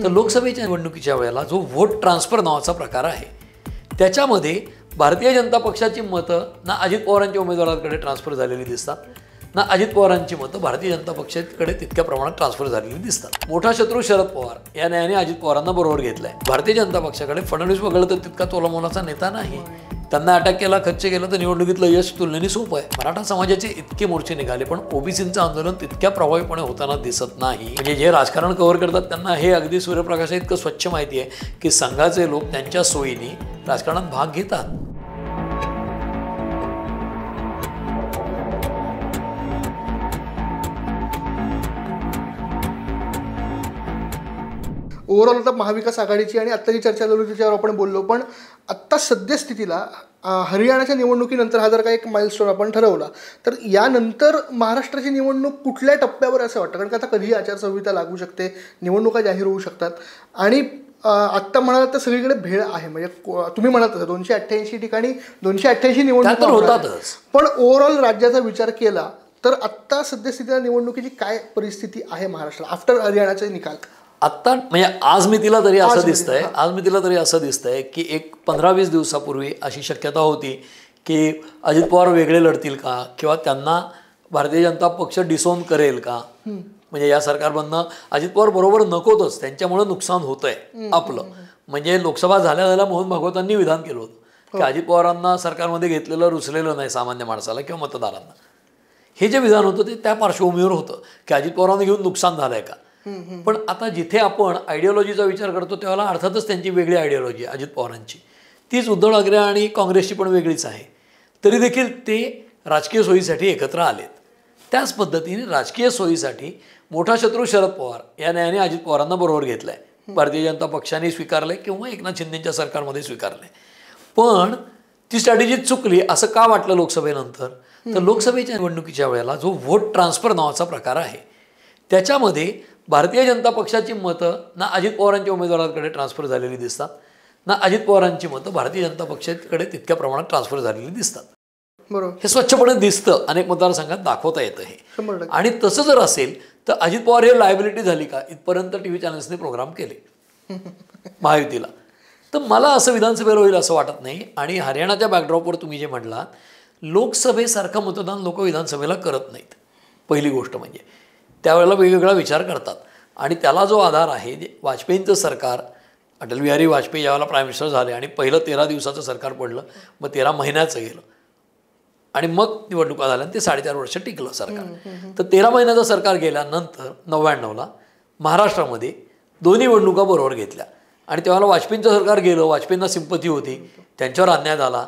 तर लोकसभेच्या निवडणुकीच्या वेळेला जो व्होट ट्रान्सफर नावाचा प्रकार आहे त्याच्यामध्ये भारतीय जनता पक्षाची मतं ना अजित पवारांच्या उमेदवारांकडे ट्रान्सफर झालेली दिसतात, ना अजित पवारांची मतं भारतीय जनता पक्षाकडे तितक्या प्रमाणात ट्रान्सफर झालेली दिसतात. मोठा शत्रू शरद पवार या न्यायाने अजित पवारांना बरोबर घेतलाय. भारतीय जनता पक्षाकडे फडणवीस वगळलं तर तितका तोलामोलाचा नेता नाही. त्यांना अटॅक केला, खच्च केलं तर निवडणुकीतलं यश तुलनेने सोपं आहे. मराठा समाजाचे इतके मोर्चे निघाले पण ओबीसींचं आंदोलन तितक्या प्रभावीपणे होताना दिसत नाही. म्हणजे जे राजकारण कव्हर करतात त्यांना हे अगदी सूर्यप्रकाशा इतकं स्वच्छ माहिती आहे की संघाचे लोक त्यांच्या सोयीने राजकारणात भाग घेतात. ओव्हरऑल आता महाविकास आघाडीची आणि आत्ताची चर्चा चालू त्याच्यावर आपण बोललो, पण आत्ता सद्यस्थितीला हरियाणाच्या निवडणुकीनंतर हा जर का एक माइलस्टोन आपण ठरवला तर यानंतर महाराष्ट्राची निवडणूक कुठल्या टप्प्यावर असं वाटतं? कारण का आता कधीही आचारसंहिता लागू शकते, निवडणुका जाहीर होऊ शकतात आणि आत्ता म्हणाल तर सगळीकडे भेळ आहे. म्हणजे तुम्ही म्हणाल तसं 288 ठिकाणी 288 निवडणुका होतातच. पण ओव्हरऑल राज्याचा विचार केला तर आत्ता सद्यस्थितीला निवडणुकीची काय परिस्थिती आहे महाराष्ट्रात आफ्टर हरियाणाचे निकाल? आत्ता म्हणजे आज मी तिला तरी असं दिसतंय की एक 15-20 दिवसापूर्वी अशी शक्यता होती की अजित पवार वेगळे लढतील का किंवा त्यांना भारतीय जनता पक्ष डिसोन करेल का. म्हणजे या सरकारमधनं अजित पवार बरोबर नकोतच, त्यांच्यामुळे नुकसान होतंय आपलं. म्हणजे लोकसभा झाल्या मोहन भागवतांनी विधान केलं होतं की अजित पवारांना सरकारमध्ये घेतलेलं रुचलेलं नाही सामान्य माणसाला किंवा मतदारांना. हे जे विधान होतं ते त्या पार्श्वभूमीवर होतं की अजित पवारांना घेऊन नुकसान झालंय का. पण आता जिथे आपण आयडिओलॉजीचा विचार करतो तेव्हा अर्थातच त्यांची वेगळी आयडिओलॉजी आहे अजित पवारांची, तीच उद्धव ठाकरे आणि काँग्रेसची पण वेगळीच आहे. तरी देखील ते राजकीय सोयीसाठी एकत्र आलेत. त्याच पद्धतीने राजकीय सोयीसाठी मोठा शत्रू शरद पवार या न्यायाने अजित पवारांना बरोबर घेतलं आहे. भारतीय जनता पक्षाने स्वीकारलं आहे किंवा एकनाथ शिंदेच्या सरकारमध्ये स्वीकारलं आहे. पण ती स्ट्रॅटेजी चुकली असं का वाटलं लोकसभेनंतर? तर लोकसभेच्या निवडणुकीच्या वेळेला जो व्होट ट्रान्सफर नावाचा प्रकार आहे त्याच्यामध्ये भारतीय जनता पक्षाची मतं ना अजित पवारांच्या उमेदवारांकडे ट्रान्सफर झालेली दिसतात, ना अजित पवारांची मतं भारतीय जनता पक्षाकडे तितक्या प्रमाणात ट्रान्सफर झालेली दिसतात. बरोबर, हे स्वच्छपणे दिसतं, अनेक मतदारसंघात दाखवता येतं हे. आणि तसं जर असेल तर अजित पवार हे लायबिलिटी झाली का इथपर्यंत TV चॅनल्सने प्रोग्राम केले महायुतीला. तर मला असं विधानसभेला होईल असं वाटत नाही. आणि हरियाणाच्या बॅकड्रॉपवर तुम्ही जे म्हटलात, लोकसभेसारखं मतदान लोक विधानसभेला करत नाहीत. पहिली गोष्ट म्हणजे त्यावेळेला वेगवेगळा विचार करतात आणि त्याला जो आधार आहे जे वाजपेयींचं सरकार, अटल बिहारी वाजपेयी ज्यावेळेला प्राईम मिनिस्टर झाले आणि पहिलं 13 दिवसाचं सरकार पडलं, मग 13 महिन्याचं गेलं आणि मग निवडणुका झाल्या आणि ते 4.5 वर्ष टिकलं सरकार. तर 13 महिन्याचं सरकार गेल्यानंतर 99ला महाराष्ट्रामध्ये दोन्ही निवडणुका बरोबर घेतल्या आणि तेव्हा वाजपेयींचं सरकार गेलं, वाजपेयींना सिंपती होती, त्यांच्यावर अन्याय झाला,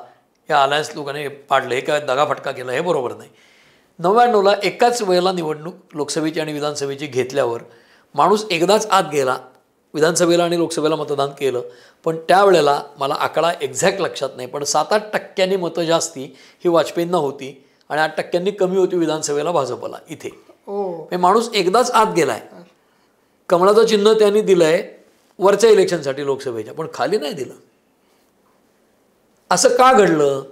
या अलायन्स लोकांनी पाडलं, हे काय दगाफटका केला, हे बरोबर नाही. 99ला एकाच वेळेला निवडणूक लोकसभेची आणि विधानसभेची घेतल्यावर माणूस एकदाच आत गेला, विधानसभेला आणि लोकसभेला मतदान केलं. पण त्यावेळेला मला आकडा एक्झॅक्ट लक्षात नाही, पण 7-8% मतं जास्ती ही वाजपेयींना होती आणि 8% कमी होती विधानसभेला भाजपला इथे. माणूस एकदाच आत गेलाय. कमळाचं चिन्ह त्यांनी दिलंय वरच्या इलेक्शनसाठी लोकसभेच्या, पण खाली नाही दिलं. असं का घडलं?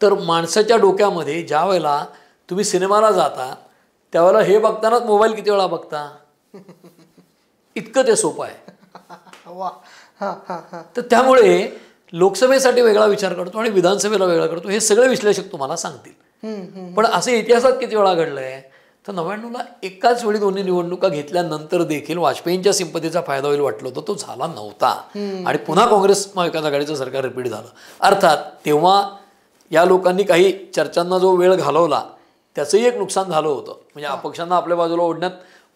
तर माणसाच्या डोक्यामध्ये ज्या वेळेला तुम्ही सिनेमाला जाता त्यावेळेला हे बघतानाच मोबाईल किती वेळा बघता, इतकं ते सोपं आहे. तर त्यामुळे लोकसभेसाठी वेगळा विचार करतो आणि विधानसभेला वेगळा करतो, हे सगळे विश्लेषक तुम्हाला सांगतील. पण असं इतिहासात किती वेळा घडलंय? तर 99ला एकाच वेळी दोन्ही निवडणुका घेतल्यानंतर देखील वाजपेयींच्या सिंपतीचा फायदा होईल वाटलं होतं, तो झाला नव्हता आणि पुन्हा काँग्रेस महाविकास आघाडीचं सरकार रिपीट झालं. अर्थात तेव्हा या लोकांनी काही चर्चांना जो वेळ घालवला त्याचंही एक नुकसान झालं होतं. म्हणजे अपक्षांना आपल्या बाजूला ओढण्यात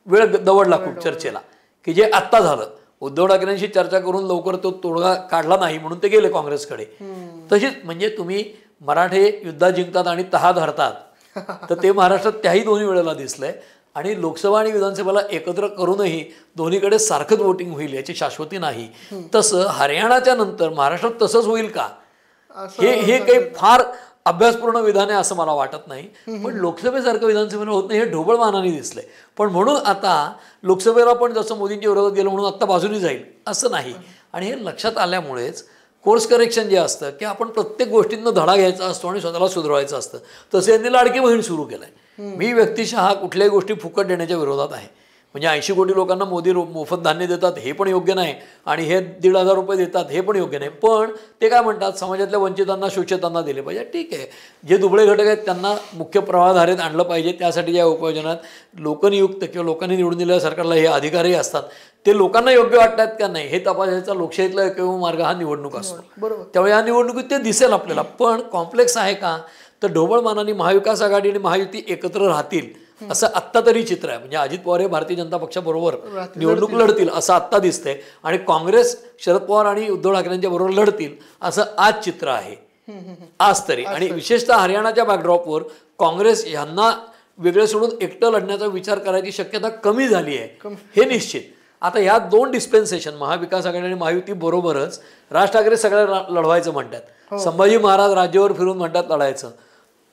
वेळ दवडला खूप चर्चेला, की जे आत्ता झालं. उद्धव ठाकरेंशी चर्चा करून लवकर तो तोडगा काढला नाही म्हणून ते गेले काँग्रेसकडे. तशीच म्हणजे तुम्ही मराठे युद्धात जिंकतात आणि तहा धरतात, तर ते महाराष्ट्रात त्याही दोन्ही वेळेला दिसलंय. आणि लोकसभा आणि विधानसभेला एकत्र करूनही दोन्हीकडे सारखंच वोटिंग होईल याची शाश्वती नाही. तसं हरियाणाच्या नंतर महाराष्ट्रात तसंच होईल का हे काही फार अभ्यासपूर्ण विधान आहे असं मला वाटत नाही. पण लोकसभेसारखं विधानसभेला होत नाही हे ढोबळ मानाने दिसलंय. पण म्हणून आता लोकसभेला पण जसं मोदींच्या विरोधात गेलं म्हणून आत्ता बाजूनी जाईल असं नाही. आणि हे लक्षात आल्यामुळेच कोर्स करेक्शन जे असतं की आपण प्रत्येक गोष्टींना धडा घ्यायचा असतो आणि स्वतःला सुधारायचं असतं, तसं यांनी लाडकी बहीण सुरू केलं आहे. मी व्यक्तिशः कुठल्याही गोष्टी फुकट देण्याच्या विरोधात आहे. म्हणजे 80 कोटी लोकांना मोदी मोफत धान्य देतात हे पण योग्य नाही आणि हे 1,500 रुपये देतात हे पण योग्य नाही. पण ते काय म्हणतात समाजातल्या वंचितांना शोषितांना दिले पाहिजे. ठीक आहे, जे दुबळे घटक आहेत त्यांना मुख्य प्रवाहाधारेत आणलं पाहिजे. त्यासाठी ज्या उपाययोजनात लोकनियुक्त किंवा लोकांनी निवडून दिलेल्या सरकारला हे अधिकारही असतात ते लोकांना योग्य वाटतात का नाही हे तपासायचा लोकशाहीतला एकमेव मार्ग हा निवडणूक असतो. बरोबर. त्यामुळे या निवडणुकीत ते दिसेल आपल्याला. पण कॉम्प्लेक्स आहे का तर ढोबळमानाने महाविकास आघाडी आणि महायुती एकत्र राहतील असं आत्ता तरी चित्र आहे. म्हणजे अजित पवार हे भारतीय जनता पक्षाबरोबर निवडणूक लढतील असं आत्ता दिसतंय आणि काँग्रेस शरद पवार आणि उद्धव ठाकरेंच्या बरोबर लढतील असं आज चित्र आहे आज तरी. आणि विशेषतः हरियाणाच्या बॅकड्रॉपवर काँग्रेस यांना वेगळे सोडून एकटं लढण्याचा विचार करायची शक्यता कमी झाली आहे हे निश्चित. आता ह्या 2 डिस्पेन्सेशन महाविकास आघाडी आणि महायुती बरोबरच राज ठाकरे सगळ्या लढवायचं म्हणतात. संभाजी महाराज राज्यावर फिरून म्हणतात लढायचं.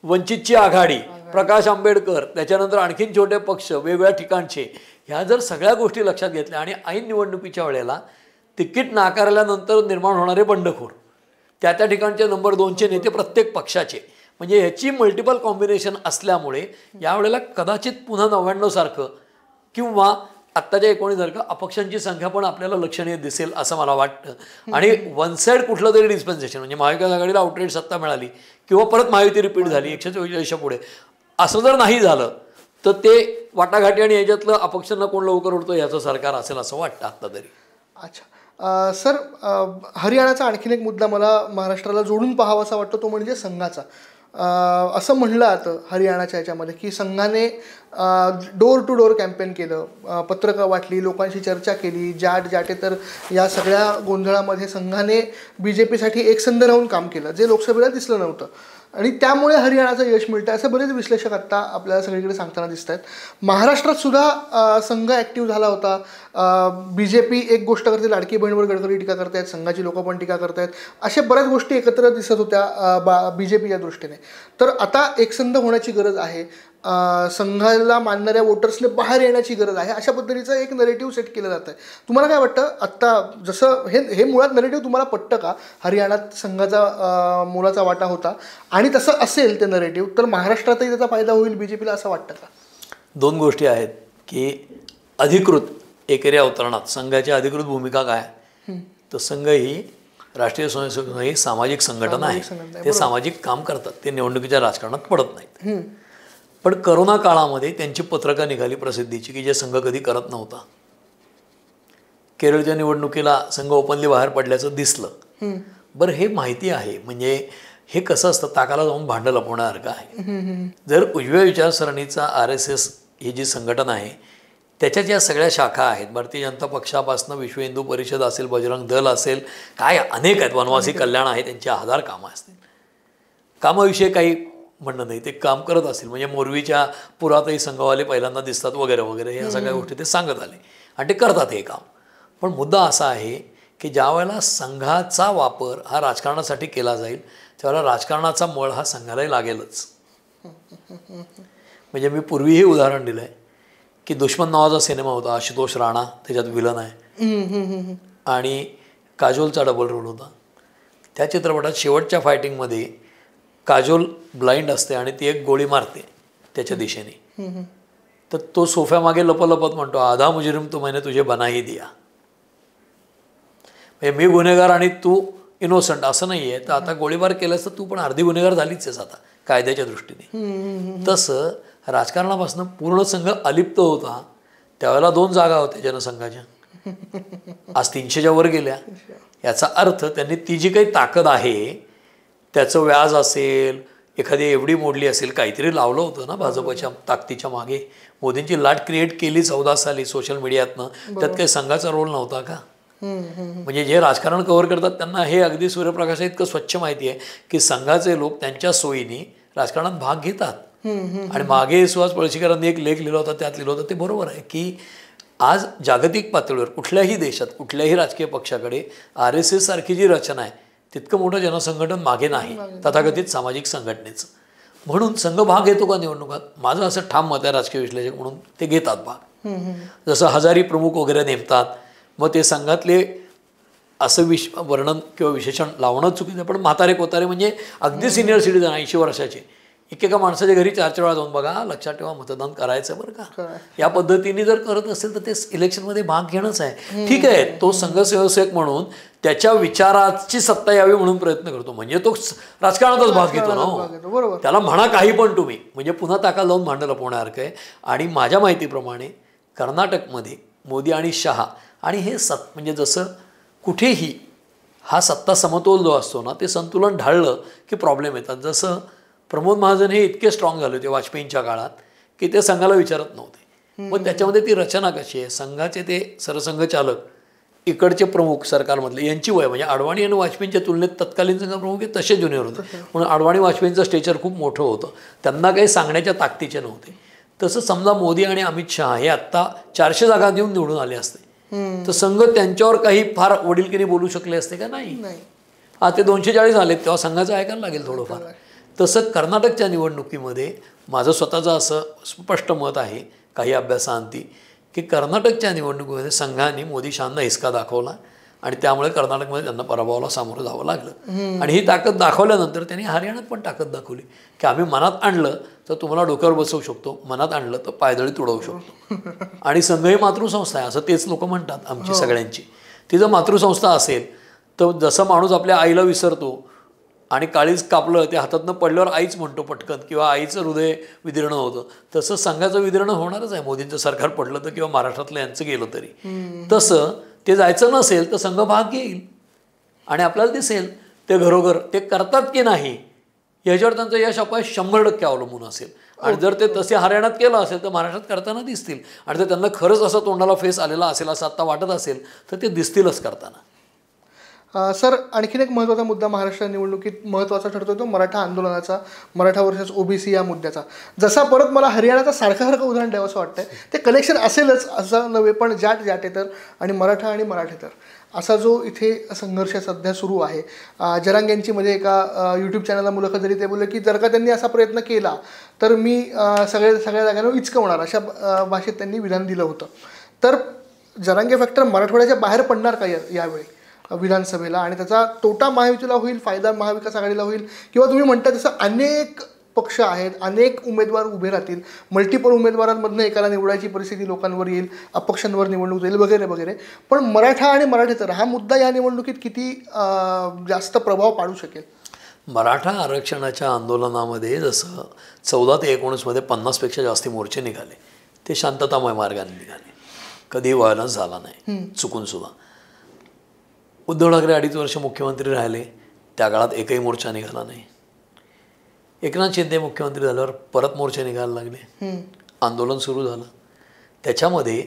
वंचितची आघाडी, प्रकाश आंबेडकर, त्याच्यानंतर आणखीन छोटे पक्ष वेगवेगळ्या ठिकाणचे, ह्या जर सगळ्या गोष्टी लक्षात घेतल्या आणि ऐन निवडणुकीच्या वेळेला तिकीट नाकारल्यानंतर निर्माण होणारे बंडखोर, त्या ठिकाणचे नंबर 2चे नेते प्रत्येक पक्षाचे, म्हणजे ह्याची मल्टिपल कॉम्बिनेशन असल्यामुळे यावेळेला कदाचित पुन्हा 99 सारखं किंवा आत्ताच्या 19 सारखं अपक्षांची संख्या पण आपल्याला लक्षणीय दिसेल असं मला वाटतं. आणि वन साईड कुठलं तरी डिस्पेन्सेशन म्हणजे महाविकास आघाडीला आउटरेट सत्ता मिळाली किंवा परत महायुती रिपीट झाली 144 पुढे, असं जर नाही झालं तर ते वाटाघाटी आणि याच्यातलं अपक्षांना कोण लवकर उडतो याचं सरकार असेल असं वाटतं आत्ता तरी. अच्छा सर, हरियाणाचा आणखीन एक मुद्दा मला महाराष्ट्राला जोडून पाहावासा वाटतो तो म्हणजे संघाचा. असं म्हणलं जातं हरियाणाच्या याच्यामध्ये की संघाने डोर टू डोर कॅम्पेन केलं, पत्रकं वाटली, लोकांशी चर्चा केली, जाटे तर या सगळ्या गोंधळामध्ये संघाने BJPसाठी एकसंध राहून काम केलं जे लोकसभेला दिसलं नव्हतं आणि त्यामुळे हरियाणाचं यश मिळतं असं बरेच विश्लेषक आत्ता आपल्याला सगळीकडे सांगताना दिसत आहेत. महाराष्ट्रात सुद्धा संघ ॲक्टिव्ह झाला होता. BJP एक गोष्ट करते, लाडकी बहीणवर गडकरी टीका करतायत, संघाची लोकं पण टीका करतायत, अशा बऱ्याच गोष्टी एकत्र दिसत होत्या BJPच्या दृष्टीने. तर आता एकसंध होण्याची गरज आहे, संघाला मानणाऱ्या वोटर्सने बाहेर येण्याची गरज आहे, अशा पद्धतीचं एक नरेटिव्ह सेट केलं जातं आहे. तुम्हाला काय वाटतं आत्ता जसं हे मुळात नरेटिव्ह तुम्हाला पटतं का? हरियाणात संघाचा मोलाचा वाटा होता आणि तसं असेल ते नरेटिव्ह तर महाराष्ट्रातही त्याचा फायदा होईल BJPला असं वाटतं का? 2 गोष्टी आहेत की अधिकृत एकेरी अवतरणात संघाची अधिकृत भूमिका काय, तर संघ ही राष्ट्रीय स्वयंसेवक ही सामाजिक संघटना आहे, ते सामाजिक काम करतात, ते निवडणुकीच्या राजकारणात पडत नाहीत. पण करोना काळामध्ये त्यांची पत्रकं निघाली प्रसिद्धीची की जे संघ कधी करत नव्हता. केरळच्या निवडणुकीला संघ ओपनली बाहेर पडल्याचं दिसलं. बरं हे माहिती आहे, म्हणजे हे कसं असतं ताकाला जाऊन भांडं लपवण्यासारखं आहे. जर उजव्या विचारसरणीचा RSS ही जी संघटना आहे त्याच्या ज्या सगळ्या शाखा आहेत, भारतीय जनता पक्षापासून विश्व हिंदू परिषद असेल, बजरंग दल असेल, काय अनेक आहेत, वनवासी कल्याण आहे, त्यांची 1000 कामं असतील. कामाविषयी काही म्हणणं नाही, ते काम करत असतील. म्हणजे मोरवीच्या पुरातही संघवाले पहिल्यांदा दिसतात वगैरे वगैरे या सगळ्या गोष्टी ते सांगत आले आणि ते करतात हे काम. पण मुद्दा असा आहे की ज्या वेळेला संघाचा वापर हा राजकारणासाठी केला जाईल त्यावेळेला राजकारणाचा मळ हा संघालाही लागेलच. म्हणजे मी पूर्वीही उदाहरण दिलं आहे की दुश्मन नावाचा सिनेमा होता, आशुतोष राणा त्याच्यात विलन आहे आणि काजोलचा डबल रोल होता. त्या चित्रपटात शेवटच्या फायटिंगमध्ये काजोल ब्लाइंड असते आणि ती एक गोळी मारते त्याच्या दिशेने, तर तो सोफ्यामागे लपलपत म्हणतो आधा मुजरिम तो मैंने तुझे बनाही दिया. म्हणजे मी गुन्हेगार आणि तू इनोसंट असं नाही आहे, तर आता गोळीबार केल्यास तर तू पण अर्धी गुन्हेगार झालीच आहेस आता कायद्याच्या दृष्टीने. तसं राजकारणापासून पूर्ण संघ अलिप्त होता त्यावेळेला 2 जागा होत्या जनसंघाच्या, आज 300च्या वर गेल्या. याचा अर्थ त्यांनी ती जी काही ताकद आहे त्याचं व्याज असेल, एखादी एवढी मोडली असेल, काहीतरी लावलं होतं ना भाजपच्या ताकदीच्या मागे. मोदींची लाट क्रिएट केली 14 साली सोशल मीडियातनं, त्यात काही संघाचा रोल नव्हता का? म्हणजे जे राजकारण कव्हर करतात त्यांना हे अगदी सूर्यप्रकाशा इतकं स्वच्छ माहिती आहे की संघाचे लोक त्यांच्या सोयीने राजकारणात भाग घेतात. आणि मागे सुहास पळशीकरांनी एक लेख लिहिला होता, त्यात लिहिलं होतं ते बरोबर आहे की आज जागतिक पातळीवर कुठल्याही देशात कुठल्याही राजकीय पक्षाकडे RSS सारखी जी रचना आहे तितकं मोठं जनसंघटन मागे नाही तथाकथित सामाजिक संघटनेचं. म्हणून संघ भाग घेतो का निवडणुकात? माझं असं ठाम मत आहे राजकीय विश्लेषक म्हणून, ते घेतात भाग. जसं हजारी प्रमुख वगैरे नेमतात, मग ते संघातले असं वर्णन किंवा विशेषण लावणं चुकीचं, पण म्हातारे कोतारे म्हणजे अगदी सिनियर सिटीजन 80 वर्षाचे एकेका माणसाच्या घरी 4-4 वेळा जाऊन बघा, लक्षात ठेवा मतदान करायचं बरं का. या पद्धतीने जर करत असेल तर ते इलेक्शनमध्ये भाग घेणंच आहे. ठीक आहे, तो संघसेवक म्हणून त्याच्या विचाराची सत्ता यावी म्हणून प्रयत्न करतो, म्हणजे तो राजकारणातच भाग घेतो ना. त्याला म्हणा काही पण तुम्ही, म्हणजे पुन्हा ताका लावून भांडं लपवण्यासारखं आहे. आणि माझ्या माहितीप्रमाणे कर्नाटकमध्ये मोदी आणि शहा आणि हे म्हणजे जसं कुठेही हा सत्ता समतोल जो असतो ना, ते संतुलन ढाळलं की प्रॉब्लेम येतात. जसं प्रमोद महाजन हे इतके स्ट्रॉंग झाले होते वाजपेयींच्या काळात की ते संघाला विचारत नव्हते. मग त्याच्यामध्ये ती रचना कशी आहे, संघाचे ते सरसंघचालक इकडचे प्रमुख सरकारमधले यांची वय म्हणजे अडवाणी आणि वाजपेयींच्या तुलनेत तत्कालीन संघ प्रमुख हे तसे ज्युनियर होते, म्हणून अडवाणी वाजपेयींचं स्टेचर खूप मोठं होतं, त्यांना काही सांगण्याच्या ताकदीचे नव्हते. तसं समजा मोदी आणि अमित शहा हे आत्ता 400 जागा देऊन निवडून आले असते तर संघ त्यांच्यावर काही फार वडीलकीने बोलू शकले असते का? नाही. ते 240 आलेत तेव्हा संघाचं ऐकायला लागेल थोडंफार. तसं कर्नाटकच्या निवडणुकीमध्ये माझं स्वतःचं असं स्पष्ट मत आहे काही अभ्यासाअंती की कर्नाटकच्या निवडणुकीमध्ये संघाने मोदी शहांना हिसका दाखवला आणि त्यामुळे कर्नाटकमध्ये त्यांना पराभवाला सामोरं जावं लागलं. आणि ही ताकद दाखवल्यानंतर त्यांनी हरियाणात पण ताकद दाखवली की आम्ही मनात आणलं तर तुम्हाला डोक्यावर बसवू शकतो, मनात आणलं तर पायदळी तुडवू शकतो. आणि संघ ही मातृसंस्था आहे असं तेच लोक म्हणतात आमची सगळ्यांची. ती जर मातृसंस्था असेल तर जसं माणूस आपल्या आईला विसरतो आणि काळीच कापलं ते हातातनं पडल्यावर आईच म्हणतो पटकन किंवा आईचं हृदय विदीर्ण होतं, तसं संघाचं विदीर्ण होणारच आहे मोदींचं सरकार पडलं तर किंवा महाराष्ट्रातलं यांचं गेलं तरी. तसं ते जायचं नसेल तर संघ भाग घेईल आणि आपल्याला दिसेल ते घरोघर ते करतात की नाही ह्याच्यावर त्यांचं यश अपयश 100% अवलंबून असेल. आणि जर ते तसे हरियाणात केलं असेल तर महाराष्ट्रात करताना दिसतील. आणि जर त्यांना खरंच असं तोंडाला फेस आलेला असेल असं आत्ता वाटत असेल तर ते दिसतीलच करताना. सर, आणखीन एक महत्त्वाचा मुद्दा महाराष्ट्र निवडणुकीत महत्त्वाचा ठरतो तो मराठा आंदोलनाचा, मराठा वर्सेस ओबीसी या मुद्द्याचा. जसा परत मला हरियाणाचा सारखं उदाहरण द्यावं असं वाटतंय. ते कनेक्शन असेलच असं नव्हे, पण जाटेतर आणि मराठा आणि मराठेतर असा जो इथे संघर्ष सध्या सुरू आहे. जरांग यांची मध्ये एका यूट्यूब चॅनलला मुलाखत जरी ते बोलले की जर का त्यांनी असा प्रयत्न केला तर मी सगळ्या जागांवर इचकवणार अशा भाषेत त्यांनी विधान दिलं होतं. तर जरांगे फॅक्टर मराठवाड्याच्या बाहेर पडणार का यावेळी विधानसभेला, आणि त्याचा तोटा महायुतीला होईल, फायदा महाविकास आघाडीला होईल, किंवा तुम्ही म्हणता तसं अनेक पक्ष आहेत, अनेक उमेदवार उभे राहतील, मल्टिपल उमेदवारांमधनं एकाला निवडायची परिस्थिती लोकांवर येईल, अपक्षांवर निवडणूक येईल वगैरे वगैरे. पण मराठा आणि मराठेतर हा मुद्दा या निवडणुकीत किती जास्त प्रभाव पाडू शकेल? मराठा आरक्षणाच्या आंदोलनामध्ये जसं 14 ते 19 50पेक्षा जास्त मोर्चे निघाले, ते शांततामय मार्गाने निघाले, कधी व्हायलन्स झाला नाही चुकूनसुद्धा. उद्धव ठाकरे 2.5 वर्ष मुख्यमंत्री राहिले, त्या काळात एकही मोर्चा निघाला नाही. एकनाथ शिंदे मुख्यमंत्री झाल्यावर परत मोर्चे निघायला लागले, आंदोलन सुरू झालं. त्याच्यामध्ये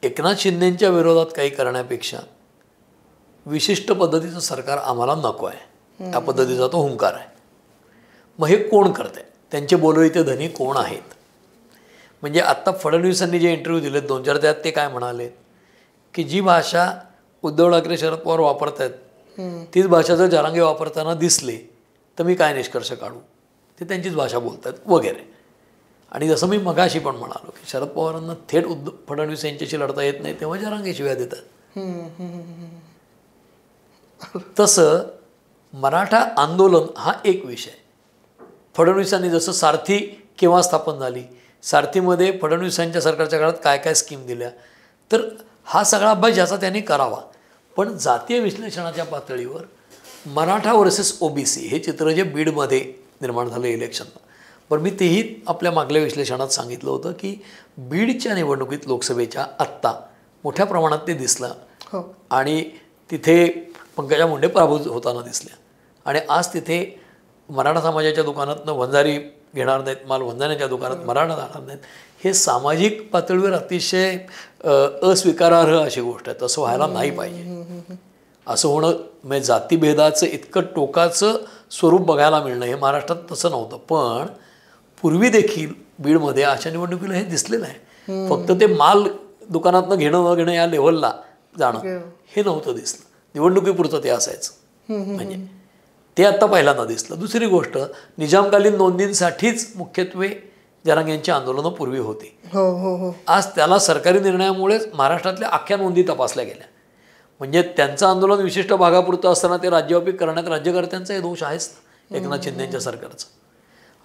एकनाथ शिंदेंच्या विरोधात काही करण्यापेक्षा विशिष्ट पद्धतीचं सरकार आम्हाला नको आहे त्या पद्धतीचा तो हुंकार आहे. मग हे कोण करत आहे, त्यांचे बोलविते धनी कोण आहेत? म्हणजे आत्ता फडणवीसांनी जे इंटरव्ह्यू दिलेत 2-4 त्यात ते काय म्हणाले की जी भाषा उद्धव ठाकरे शरद पवार वापरत आहेत तीच भाषा जर जरांगे वापरताना दिसले तर मी काय निष्कर्ष काढू, ते त्यांचीच भाषा बोलत आहेत वगैरे. आणि जसं मी मगाशी पण म्हणालो की शरद पवारांना थेट फडणवीस यांच्याशी लढता येत नाही तेव्हा जरांगे शिव्या देतात. तसं मराठा आंदोलन हा एक विषय. फडणवीसांनी जसं सारथी केव्हा स्थापन झाली, सारथीमध्ये फडणवीसांच्या सरकारच्या काळात काय काय स्कीम दिल्या, तर हा सगळा अभ्यास ज्याचा त्यांनी करावा. पण जातीय विश्लेषणाच्या पातळीवर मराठा वर्सेस ओबीसी हे चित्र जे बीडमध्ये निर्माण झालं इलेक्शनला, पण मी तेही आपल्या मागल्या विश्लेषणात सांगितलं होतं की बीडच्या निवडणुकीत लोकसभेच्या आत्ता मोठ्या प्रमाणात ते दिसलं आणि तिथे पंकजा मुंडे पराभूत होताना दिसल्या. आणि आज तिथे मराठा समाजाच्या दुकानातनं वंजारी घेणार नाहीत, माल वंजाऱ्यांच्या दुकानात मराठा जाणार नाहीत, हे सामाजिक पातळीवर अतिशय अस्वीकारार्ह अशी गोष्ट आहे. तसं व्हायला नाही पाहिजे. असं होणं म्हणजे जातीभेदाचं इतकं टोकाचं स्वरूप बघायला मिळणं हे महाराष्ट्रात तसं नव्हतं. पण पूर्वी देखील बीडमध्ये अशा निवडणुकीला हे दिसलेलं आहे. फक्त ते माल दुकानातनं घेणं न घेणं या लेव्हलला जाणं हे नव्हतं दिसलं, निवडणुकीपुरतं ते असायचं. म्हणजे ते आत्ता पहिल्यांदा दिसलं. दुसरी गोष्ट, निजामकालीन नोंदींसाठीच मुख्यत्वे जरांगे यांची आंदोलनं पूर्वी होती. आज त्याला सरकारी निर्णयामुळेच महाराष्ट्रातल्या अख्ख्या नोंदी तपासल्या गेल्या. म्हणजे त्यांचं आंदोलन विशिष्ट भागापुरतं असताना ते राज्यव्यापी करण्यात राज्यकर्त्यांचाही दोष आहेच एकनाथ शिंदेंच्या सरकारचं.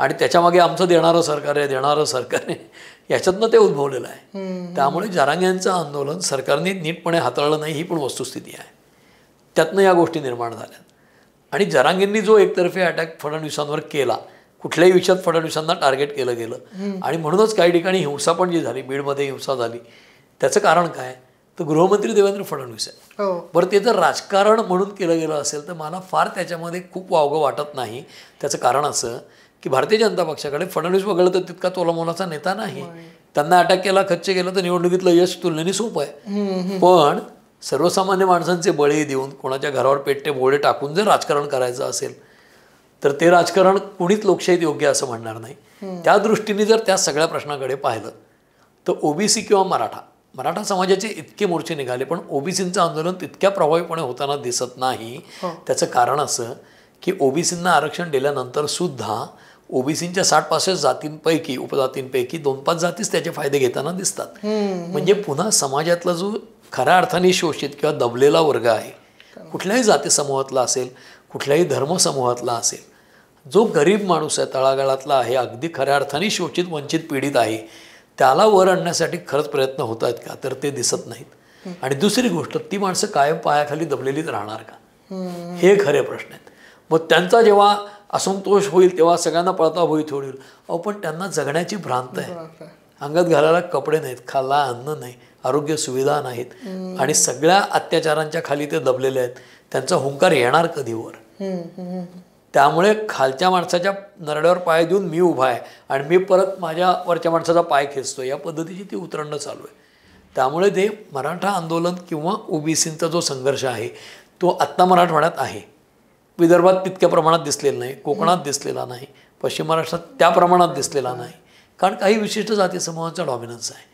आणि त्याच्यामागे आमचं देणारं सरकार आहे याच्यातनं ते उद्भवलेलं आहे. त्यामुळे जरांगेंचं आंदोलन सरकारने नीटपणे हाताळलं नाही ही पण वस्तुस्थिती आहे. त्यातनं या गोष्टी निर्माण झाल्या. आणि जरांगेंनी जो एकतर्फी अटॅक फडणवीसांवर केला, कुठल्याही विषयात फडणवीसांना टार्गेट केलं गेलं आणि म्हणूनच काही ठिकाणी हिंसा पण जी झाली, बीडमध्ये हिंसा झाली, त्याचं कारण काय तर गृहमंत्री देवेंद्र फडणवीस आहे. बरं, ते जर राजकारण म्हणून केलं गेलं असेल तर मला फार त्याच्यामध्ये खूप वावगं वाटत नाही. त्याचं कारण असं की भारतीय जनता पक्षाकडे फडणवीस वगळलं तर तितका तोलामोलाचा नेता नाही. त्यांना अटॅक केला, खच्चे केलं तर निवडणुकीतलं यश तुलनेने सोपं आहे. पण सर्वसामान्य माणसांचे बळी देऊन कोणाच्या घरावर पेट्टे बोळे टाकून जर राजकारण करायचं असेल तर ते राजकारण कुणीच लोकशाहीत योग्य असं म्हणणार नाही. त्या दृष्टीने जर त्या सगळ्या प्रश्नाकडे पाहिलं तर ओबीसी किंवा मराठा समाजाचे इतके मोर्चे निघाले पण ओबीसींचं आंदोलन तितक्या प्रभावीपणे होताना दिसत नाही. त्याचं कारण असं की ओबीसींना आरक्षण दिल्यानंतर सुद्धा ओबीसींच्या 60-65 जातींपैकी उपजातींपैकी 2-5 जातीच त्याचे फायदे घेताना दिसतात. म्हणजे पुन्हा समाजातला जो खऱ्या अर्थाने शोषित किंवा दबलेला वर्ग आहे, कुठल्याही जाती समूहातला असेल, कुठल्याही धर्मसमूहातला असेल, जो गरीब माणूस आहे, तळागाळातला आहे, अगदी खऱ्या अर्थाने शोषित वंचित पीडित आहे, त्याला वर आणण्यासाठी खरंच प्रयत्न होत आहेत का तर ते दिसत नाहीत. आणि दुसरी गोष्ट, ती माणसं कायम पायाखाली दबलेलीच राहणार का, हे खरे प्रश्न आहेत. मग त्यांचा जेव्हा असंतोष होईल तेव्हा सगळ्यांना पळता होईल होईल. पण त्यांना जगण्याची भ्रांत आहे. अंगात घालायला कपडे नाहीत, खायला अन्न नाही, आरोग्य सुविधा नाहीत आणि सगळ्या अत्याचारांच्या खाली ते दबलेले आहेत. त्यांचा हुंकार येणार कधी वर? त्यामुळे खालच्या माणसाच्या नरड्यावर पाय देऊन मी उभा आहे आणि मी परत माझ्या वरच्या माणसाचा पाय खेचतो, या पद्धतीची ती उतरणं चालू आहे. त्यामुळे ते मराठा आंदोलन किंवा ओबीसींचा जो संघर्ष आहे तो आत्ता मराठवाड्यात आहे. विदर्भात तितक्या प्रमाणात दिसलेला नाही, कोकणात दिसलेला नाही, पश्चिम महाराष्ट्रात त्या प्रमाणात दिसलेला नाही, कारण काही विशिष्ट जाती समूहांचा डॉमिनन्स आहे.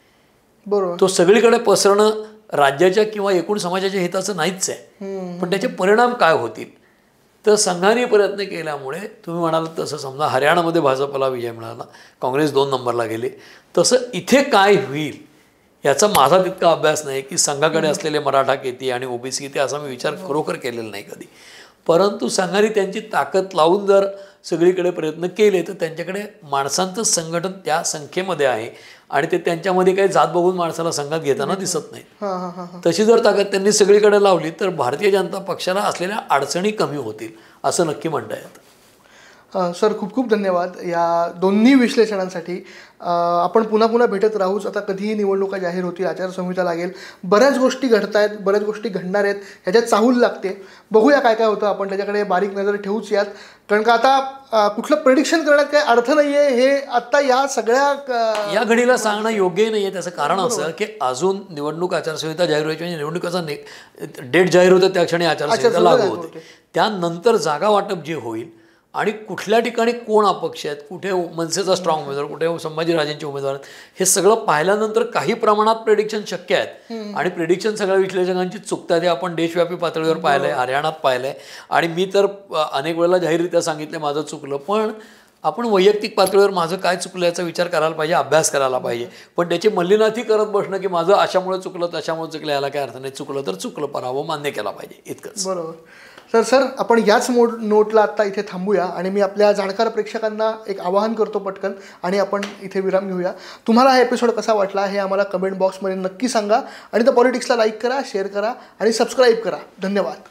बरोबर. तो सगळीकडे पसरणं राज्याच्या किंवा एकूण समाजाच्या हिताचं नाहीच आहे. पण त्याचे परिणाम काय होतील तर संघाने प्रयत्न केल्यामुळे तुम्ही म्हणाल तसं समजा हरियाणामध्ये भाजपला विजय मिळाला, काँग्रेस 2 नंबरला गेले, तसं इथे काय होईल याचा माझा तितका अभ्यास नाही की संघाकडे असलेले मराठा किती आणि ओबीसी किती असा मी विचार खरोखर केलेला नाही कधी. परंतु संघाने त्यांची ताकद लावून जर सगळीकडे प्रयत्न केले तर त्यांच्याकडे माणसांचं संघटन त्या संख्येमध्ये आहे आणि ते त्यांच्यामध्ये काही जात बघून माणसाला संघात घेताना दिसत नाही. तशी जर ताकद त्यांनी सगळीकडे लावली तर भारतीय जनता पक्षाला असलेल्या अडचणी कमी होतील असं नक्की म्हणता येतं. सर, खूप खूप धन्यवाद या दोन्ही विश्लेषणांसाठी. आपण पुन्हा पुन्हा भेटत राहूच. आता कधीही निवडणुका जाहीर होतील, आचारसंहिता लागेल, बऱ्याच गोष्टी घडत आहेत, बऱ्याच गोष्टी घडणार आहेत, ह्याच्यात चाहूल लागते. बघूया काय काय होतं. आपण त्याच्याकडे बारीक नजर ठेवूच यात, कारण का आता कुठलं प्रेडिक्शन करण्यात काही अर्थ नाही आहे. हे आत्ता या सगळ्या या घडीला सांगणं योग्यही नाही आहे. त्याचं कारण असं की अजून निवडणूक आचारसंहिता जाहीर व्हायची म्हणजे निवडणुकीचा डेट जाहीर होतं त्या क्षणी आचारसंहिता लागू होते. त्यानंतर जागा वाटप जे होईल आणि कुठल्या ठिकाणी कोण अपक्ष आहेत, कुठे मनसेचा स्ट्रॉंग उमेदवार, कुठे संभाजीराजेंचे उमेदवार आहेत, हे सगळं पाहिल्यानंतर काही प्रमाणात प्रेडिक्शन शक्य आहेत. आणि प्रेडिक्शन सगळ्या विश्लेषकांची चुकतात हे आपण देशव्यापी पातळीवर पाहिलं आहे, हरियाणात पाहिलं आहे. आणि मी तर अनेक वेळेला जाहीररित्या सांगितलं माझं चुकलं, पण आपण वैयक्तिक पातळीवर माझं काय चुकलं याचा विचार करायला पाहिजे, अभ्यास करायला पाहिजे. पण त्याची मल्लीनाथी करत बसणं की माझं अशामुळे चुकलं तशामुळे चुकलं याला काय अर्थ नाही. चुकलं तर चुकलं, पराभव मान्य केला पाहिजे, इतकंच. बरोबर. सर आपण याच नोटला आत्ता इथे थांबूया आणि मी आपल्या जाणकार प्रेक्षकांना एक आवाहन करतो पटकन आणि आपण इथे विराम घेऊया. तुम्हाला हा एपिसोड कसा वाटला हे आम्हाला कमेंट बॉक्समध्ये नक्की सांगा आणि द पॉलिटिक्सला लाईक करा, शेअर करा आणि सबस्क्राईब करा. धन्यवाद.